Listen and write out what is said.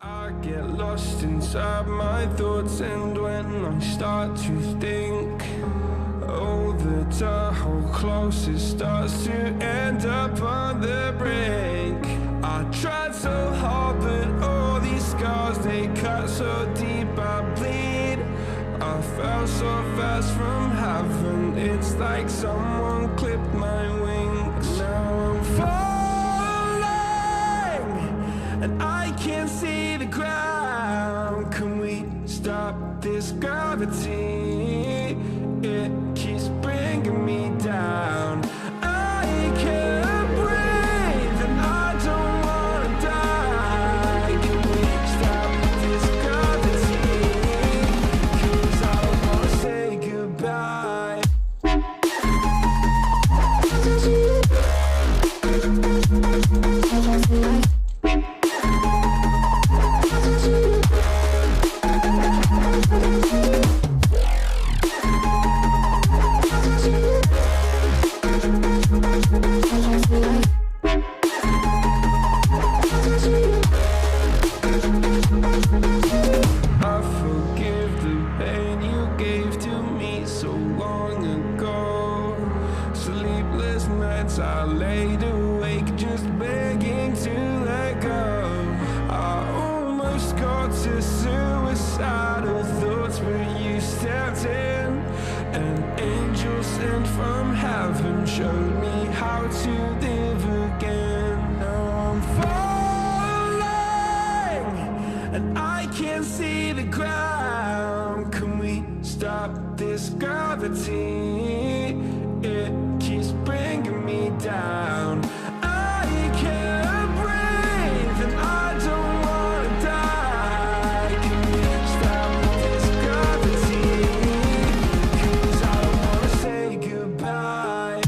I get lost inside my thoughts, and when I start to think, oh, the how close it starts to end up on the brink. I tried so hard, but all these scars, they cut so deep I bleed. I fell so fast from heaven, it's like someone clipped my wings. Now I'm falling, and I can't see the ground. Can we stop this gravity? It keeps bringing me down. I can't breathe, and I don't wanna die. Can we stop this gravity? 'Cause I don't wanna say goodbye. I laid awake just begging to let go. I almost got to suicidal thoughts, but you stepped in. An angel sent from heaven showed me how to live again. Now I'm falling, and I can't see the ground. Can we stop this gravity? It keeps bringing me down. I can't breathe, and I don't wanna die. Can we stop this gravity? 'Cause I don't wanna say goodbye.